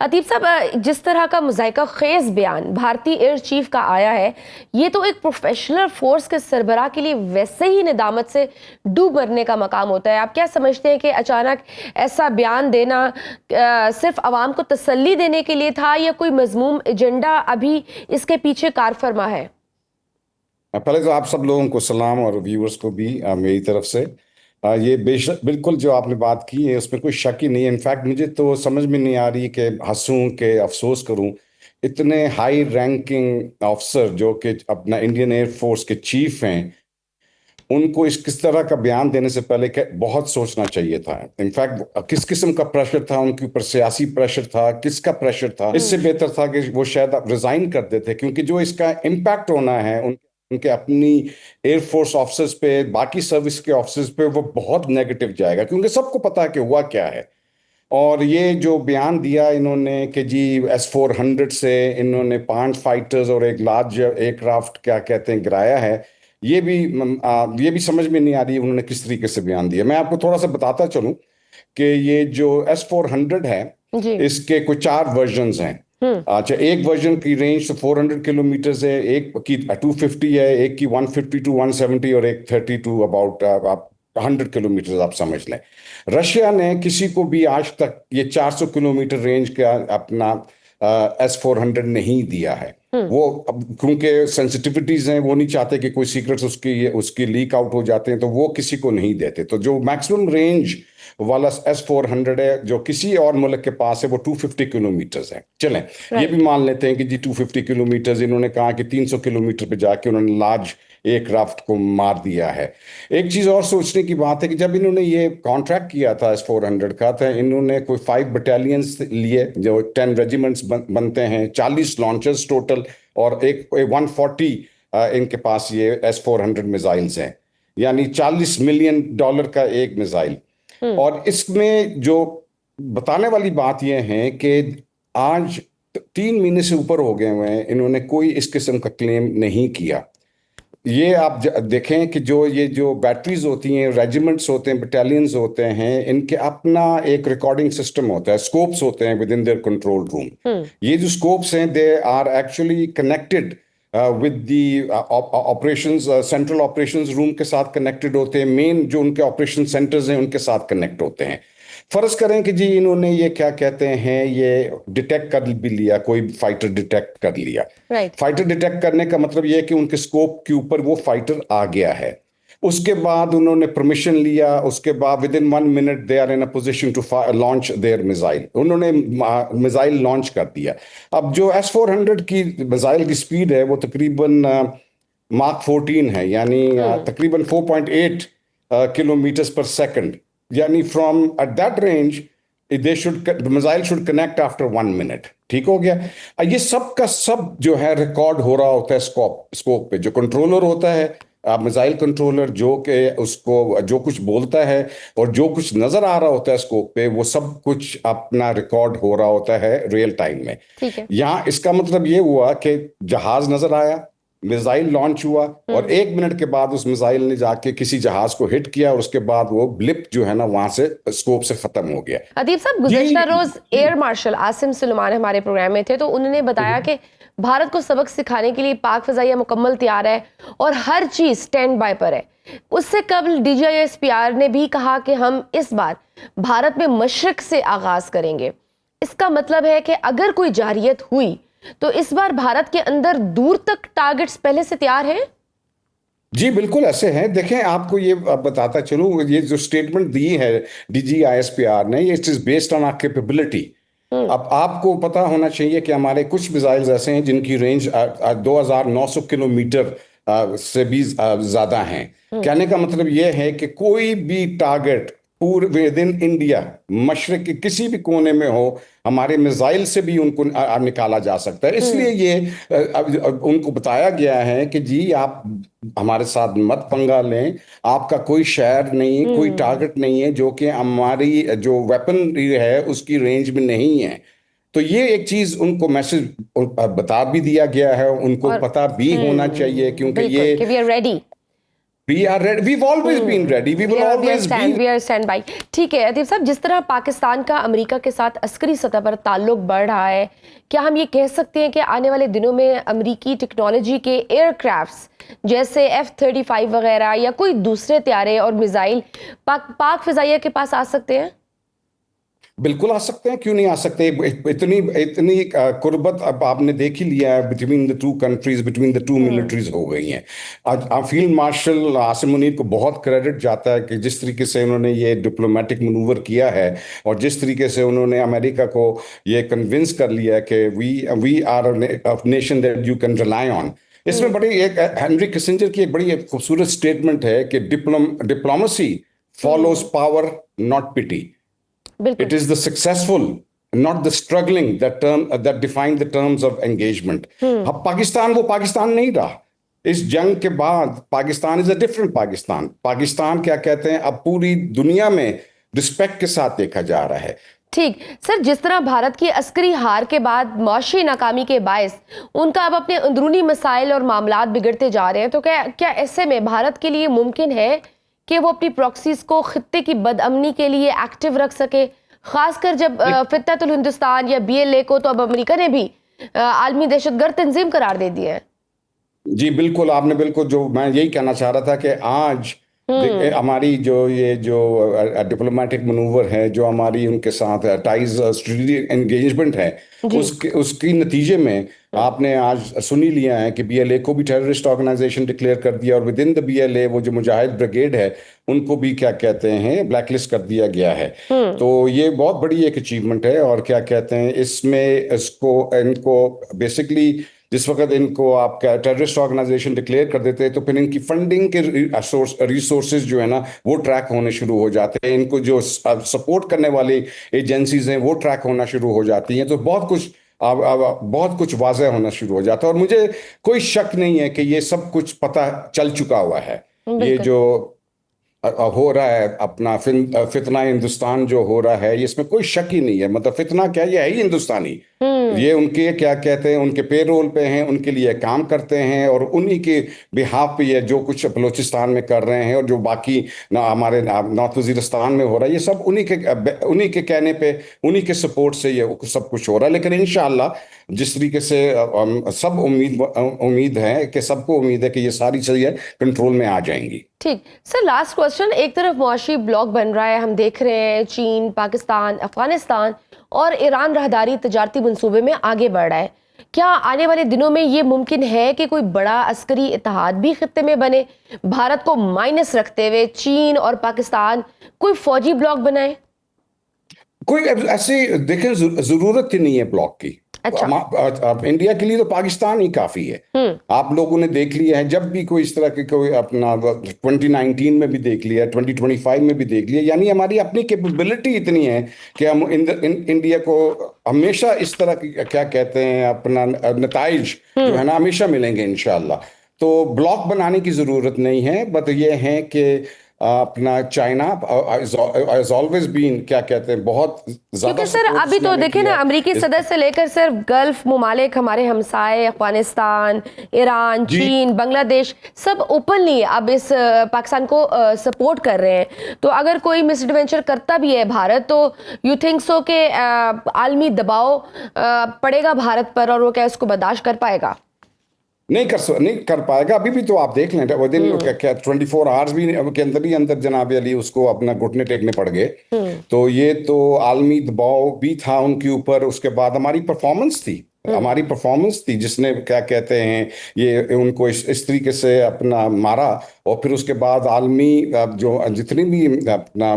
عتیب صاحب، جس طرح کا مذائقہ خیز بیان بھارتی ایئر چیف کا آیا ہے، یہ تو ایک پروفیشنل فورس کے سربراہ کے لیے ویسے ہی ندامت سے ڈوب مرنے کا مقام ہوتا ہے۔ آپ کیا سمجھتے ہیں کہ اچانک ایسا بیان دینا صرف عوام کو تسلی دینے کے لیے تھا یا کوئی مذموم ایجنڈا ابھی اس کے پیچھے کار فرما ہے؟ پہلے تو آپ سب لوگوں کو سلام اور ویورز کو بھی میری طرف سے یہ بالکل جو آپ نے بات کی ہے اس میں کوئی شک ہی نہیں ہے۔ انفیکٹ مجھے تو سمجھ میں نہیں آ رہی کہ ہنسوں کہ افسوس کروں، اتنے ہائی رینکنگ آفسر جو کہ اپنا انڈین ایئر فورس کے چیف ہیں، ان کو کس طرح کا بیان دینے سے پہلے کہ بہت سوچنا چاہیے تھا۔ انفیکٹ کس قسم کا پریشر تھا ان کے اوپر، سیاسی پریشر تھا، کس کا پریشر تھا؟ اس سے بہتر تھا کہ وہ شاید ریزائن کر دیتے، کیونکہ جو اس کا امپیکٹ ہونا ہے ان کے اپنی ایئر فورس آفیسرز پہ، باقی سروس کے آفیسرز پہ، وہ بہت نیگیٹو جائے گا، کیونکہ سب کو پتا ہے کہ ہوا کیا ہے۔ اور یہ جو بیان دیا انہوں نے کہ جی S-400 سے انہوں نے 5 فائٹرز اور ایک لارج ایئر کرافٹ کیا کہتے ہیں گرایا ہے، یہ بھی سمجھ میں نہیں آ رہی انہوں نے کس طریقے سے بیان دیا۔ میں آپ کو تھوڑا سا بتاتا چلوں کہ یہ جو S-400 ہے اس کے کچھ 4 ورژنز ہیں۔ اچھا، ایک ورژن کی رینج تو 400 کلومیٹرز ہے، ایک کی 250 ہے، ایک کی 150 to 170 اور ایک 30 to about 100 کلومیٹرز آپ سمجھ لیں۔ رشیا نے کسی کو بھی آج تک یہ 400 کلومیٹر رینج کا اپنا S-400 نہیں دیا ہے۔ وہ کیونکہ سینسٹیوٹیز ہیں، وہ نہیں چاہتے کہ کوئی سیکرٹس اس کی لیک آؤٹ ہو جاتے ہیں، تو وہ کسی کو نہیں دیتے۔ تو جو میکسیمم رینج والا S-400 ہے جو کسی اور ملک کے پاس ہے وہ 250 کلومیٹرز ہے۔ چلیں یہ بھی مان لیتے ہیں کہ جی 250 کلومیٹرز، انہوں نے کہا کہ 300 کلومیٹر پہ جا کے انہوں نے لارج ایئر کرافٹ کو مار دیا ہے۔ ایک چیز اور سوچنے کی بات ہے کہ جب انہوں نے یہ کانٹریکٹ کیا تھا S-400 کا، تو انہوں نے کوئی 5 بٹالینز لیے، جو 10 ریجیمنٹس بنتے ہیں، 40 لانچرز ٹوٹل، اور ایک 140 ان کے پاس یہ S-400 میزائلز ہیں، یعنی $40 ملین کا ایک میزائل۔ اور اس میں جو بتانے والی بات یہ ہے کہ آج 3 مہینے سے اوپر ہو گئے ہوئے ہیں، انہوں نے کوئی اس قسم کا کلیم نہیں کیا۔ یہ آپ دیکھیں کہ یہ جو بیٹریز ہوتی ہیں، ریجیمنٹس ہوتے ہیں، بٹالینز ہوتے ہیں، ان کے اپنا ایک ریکارڈنگ سسٹم ہوتا ہے، اسکوپس ہوتے ہیں with in their control room. یہ جو اسکوپس ہیں they are actually connected with the operations, central operations room کے ساتھ کنیکٹڈ ہوتے ہیں، مین جو ان کے آپریشن سینٹرز ہیں ان کے ساتھ کنیکٹ ہوتے ہیں۔ فرض کریں کہ جی انہوں نے یہ کیا کہتے ہیں یہ ڈیٹیکٹ کر بھی لیا، کوئی فائٹر ڈیٹیکٹ کر لیا۔ فائٹر ڈیٹیکٹ کرنے کا مطلب یہ ہے کہ ان کے سکوپ کے اوپر وہ فائٹر آ گیا ہے، اس کے بعد انہوں نے پرمیشن لیا، اس کے بعد within 1 minute they are in a position to launch their missile, انہوں نے میزائل لانچ کر دیا۔ اب جو S-400 کی میزائل کی سپیڈ ہے وہ تقریباً ماک 14 ہے، یعنی تقریباً 4.8 کلومیٹرز پر سیکنڈ، یعنی from at that range the missile should connect after 1 minute۔ ٹھیک ہو گیا۔ یہ سب کا سب جو ہے ریکارڈ ہو رہا ہوتا ہے اسکوپ پہ۔ جو کنٹرولر ہوتا ہے، میزائل کنٹرولر، جو کہ اس کو جو کچھ بولتا ہے اور جو کچھ نظر آ رہا ہوتا ہے اسکوپ پہ، وہ سب کچھ اپنا ریکارڈ ہو رہا ہوتا ہے ریئل ٹائم میں۔ یہاں اس کا مطلب یہ ہوا کہ جہاز نظر آیا، میزائل لانچ ہوا، اور 1 منٹ کے بعد اس میزائل نے جا کے کسی جہاز کو ہٹ کیا، اور اس کے بعد وہ بلپ جو ہے نا وہاں سے اسکوپ سے ختم ہو گیا۔ عتیب صاحب، گزشتہ روز ایئر مارشل عاصم سلیمان ہمارے پروگرام میں تھے، تو انہوں نے بتایا کہ بھارت کو سبق سکھانے کے لیے پاک فضائیہ مکمل تیار ہے اور ہر چیز سٹینڈ بائی پر ہے۔ اس سے قبل DGISPR نے بھی کہا کہ ہم اس بار بھارت میں مشرق سے آغاز کریں گے۔ اس کا مطلب ہے کہ اگر کوئی جارحیت ہوئی تو اس بار بھارت کے اندر دور تک ٹارگٹس پہلے سے تیار ہیں؟ جی بالکل ایسے ہیں۔ دیکھیں آپ کو یہ بتاتا چلوں، یہ جو سٹیٹمنٹ دی ہے DGISPR نے، یہ it is based on are capability. اب آپ کو پتا ہونا چاہیے کہ ہمارے کچھ میزائلز ایسے ہیں جن کی رینج 2900 کلومیٹر سے بھی زیادہ ہیں۔ کہنے کا مطلب یہ ہے کہ کوئی بھی ٹارگٹ پورے ود ان انڈیا، مشرق کے کسی بھی کونے میں ہو، ہمارے میزائل سے بھی ان کو نکالا جا سکتا ہے۔ اس لیے یہ ان کو بتایا گیا ہے کہ جی آپ ہمارے ساتھ مت پنگا لیں، آپ کا کوئی شہر نہیں، کوئی ٹارگٹ نہیں ہے جو کہ ہماری جو ویپن ہے اس کی رینج میں نہیں ہے۔ تو یہ ایک چیز ان کو میسج بتا بھی دیا گیا ہے، ان کو پتا بھی ہونا چاہیے، کیونکہ یہ We are ready. We've always been ready. We will always be. We are stand by. ठीक है अतीफ साहब, जिस तरह पाकिस्तान का अमेरिका के साथ अस्करी सतह पर ताल्लुक बढ़ रहा है, क्या हम ये कह सकते हैं कि आने वाले दिनों में अमेरिकी टेक्नोलॉजी के एयरक्राफ्ट्स जैसे F-35 वगैरह या कोई दूसरे त्यारे और मिसाइल पाक फिजाइया के पास आ सकते हैं? बिल्कुल आ सकते हैं, क्यों नहीं आ सकते। इतनी कुर्बत अब आपने देख ही लिया है between the two countries, between the two militaries हो गई हैं। आज फील्ड मार्शल आसिम मुनीर को बहुत क्रेडिट जाता है कि जिस तरीके से उन्होंने ये डिप्लोमेटिक मनूवर किया है और जिस तरीके से उन्होंने अमेरिका को ये कन्विंस कर लिया है कि we are a nation that you can rely on. इसमें बड़ी एक हेनरी किसिंजर की एक बड़ी खूबसूरत स्टेटमेंट है कि diplomacy follows power not pity. It is the successful, not the struggling, that define the terms of engagement. अब पाकिस्तान वो पाकिस्तान नहीं रहा। इस जंग के बाद Pakistan is a different Pakistan. Pakistan क्या कहते हैं, अब पूरी दुनिया में रिस्पेक्ट के साथ देखा जा रहा है। ठीक सर, जिस तरह भारत की अस्करी हार के बाद मौशी नाकामी के बायस उनका अब अपने अंदरूनी मसाइल और मामलात बिगड़ते जा रहे हैं, तो क्या ऐसे में भारत के लिए मुमकिन है कि वो अपनी प्रॉक्सीज को खित्ते की बदअमनी के लिए एक्टिव रख सके, खासकर जब फितरतुल हिंदुस्तान या BLA को तो अब अमेरिका ने भी आलमी दहशतगर्द तंजीम करार दे दिया है? जी बिल्कुल, आपने बिल्कुल, जो मैं यही कहना चाह रहा था कि आज हमारी जो डिप्लोमेटिक मनूवर है, जो हमारी उनके साथ टाइज स्ट्रेटेजिक एंगेजमेंट है, उसकी नतीजे में आपने आज सुन ही लिया है कि BLA को भी टेररिस्ट ऑर्गेनाइजेशन डिक्लेयर कर दिया और विद इन द BLA वो जो मुजाहिद ब्रिगेड है उनको भी क्या कहते हैं ब्लैकलिस्ट कर दिया गया है। तो ये बहुत बड़ी एक अचीवमेंट है। और क्या कहते हैं इसमें इनको बेसिकली जिस वक्त इनको आप टेररिस्ट ऑर्गेनाइजेशन डिक्लेयर कर देते हैं तो फिर इनकी फंडिंग के रिसोर्सेज जो है ना वो ट्रैक होने शुरू हो जाते हैं। इनको जो सपोर्ट करने वाली एजेंसीज हैं वो ट्रैक होना शुरू हो जाती हैं। तो बहुत कुछ वाज़ह होना शुरू हो जाता है और मुझे कोई शक नहीं है कि ये सब कुछ पता चल चुका हुआ है। ये जो हो रहा है अपना फितना हिंदुस्तान जो हो रहा है, इसमें कोई शक ही नहीं है। मतलब फितना क्या, ये है ही हिंदुस्तानी। ये उनके क्या कहते हैं, उनके पेरोल पे हैं, उनके लिए काम करते हैं और उन्हीं के बिहाफ पे ये जो कुछ बलूचिस्तान में कर रहे हैं और जो बाकी हमारे नॉर्थ वजीरिस्तान में हो रहा है, ये सब उन्हीं के कहने पे, उन्हीं के सपोर्ट से ये सब कुछ हो रहा है। लेकिन इंशाअल्लाह जिस तरीके से सब उम्मीद है कि सबको उम्मीद है कि ये सारी चीजें कंट्रोल में आ जाएंगी। ठीक सर, लास्ट क्वेश्चन। एक तरफ मुआशी ब्लॉक बन रहा है, हम देख रहे हैं चीन, पाकिस्तान, अफगानिस्तान और ईरान राहदारी तजारती मंसूबे में आगे बढ़ रहा है। क्या आने वाले दिनों में ये मुमकिन है कि कोई बड़ा अस्करी इत्तेहाद भी खित्ते में बने, भारत को माइनस रखते हुए चीन और पाकिस्तान कोई फौजी ब्लॉक बनाए? कोई ऐसी देखें जरूरत ही नहीं है ब्लॉक की। अच्छा। इंडिया के लिए तो पाकिस्तान ही काफी है। आप लोगों ने देख लिया है, जब भी कोई इस तरह की कोई अपना 2019 में भी देख लिया, 2025 में भी देख लिया, यानी हमारी अपनी कैपेबिलिटी इतनी है कि हम इंडिया को हमेशा इस तरह की क्या कहते हैं अपना नताइज जो है ना हमेशा मिलेंगे इंशाअल्लाह। तो ब्लॉक बनाने की जरूरत नहीं है, बट ये है कि अपना चाइना has always been क्या कहते हैं बहुत ज्यादा। क्योंकि सर अभी तो देखें ना, अमेरिकी सदस्य से लेकर सिर्फ गल्फ ममालिक, हमारे हमसाए अफगानिस्तान, ईरान, चीन, बांग्लादेश सब ओपनली अब इस पाकिस्तान को सपोर्ट कर रहे हैं। तो अगर कोई मिसएडवेंचर करता भी है भारत, तो यू थिंक सो के आलमी दबाव पड़ेगा भारत पर और वो क्या उसको बर्दाश्त कर पाएगा? नहीं कर पाएगा। अभी भी तो आप देख लें वो दिन क्या 24 आवर्स भी के अंदर ही अंदर जनाब अली उसको अपना घुटने टेकने पड़ गए। तो ये तो आलमी दबाव भी था उनके ऊपर। उसके बाद हमारी परफॉर्मेंस थी जिसने क्या कहते हैं ये उनको इस तरीके से अपना मारा। और फिर उसके बाद आलमी जो जितनी भी अपना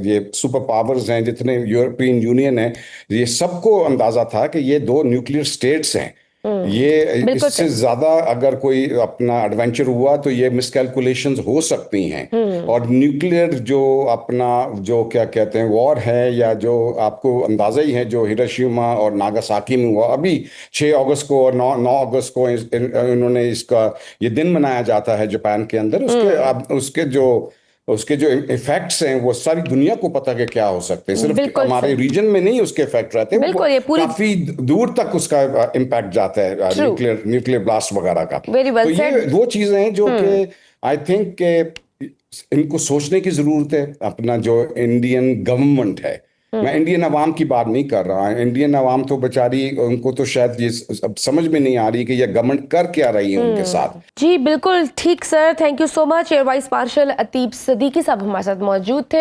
ये सुपर पावर्स हैं, जितने यूरोपियन यूनियन है, ये सबको अंदाजा था कि ये 2 न्यूक्लियर स्टेट्स हैं। ये इससे ज्यादा अगर कोई अपना एडवेंचर हुआ तो ये मिसकैलकुलेशंस हो सकती हैं। और न्यूक्लियर जो अपना जो क्या कहते हैं वॉर है, या जो आपको अंदाजा ही है जो हिरोशिमा और नागासाकी में हुआ अभी 6 अगस्त को और 9 अगस्त को इन्होंने इसका ये दिन मनाया जाता है जापान के अंदर। उसके जो इफेक्ट्स हैं वो सारी दुनिया को पता है क्या हो सकते हैं। सिर्फ हमारे रीजन में नहीं उसके इफेक्ट रहते हैं, काफी दूर तक उसका इम्पैक्ट जाता है न्यूक्लियर ब्लास्ट वगैरह का। तो ये वो चीजें हैं जो कि आई थिंक कि इनको सोचने की जरूरत है। अपना जो इंडियन गवर्नमेंट है, मैं इंडियन अवाम की बात नहीं कर रहा, इंडियन अवाम तो बेचारी, उनको तो शायद ये अब समझ में नहीं आ रही कि ये गवर्नमेंट कर क्या रही है उनके साथ। जी बिल्कुल ठीक sir, thank you so much. Air vice marshal Ateeb Siddiqui साहब हमारे साथ मौजूद थे।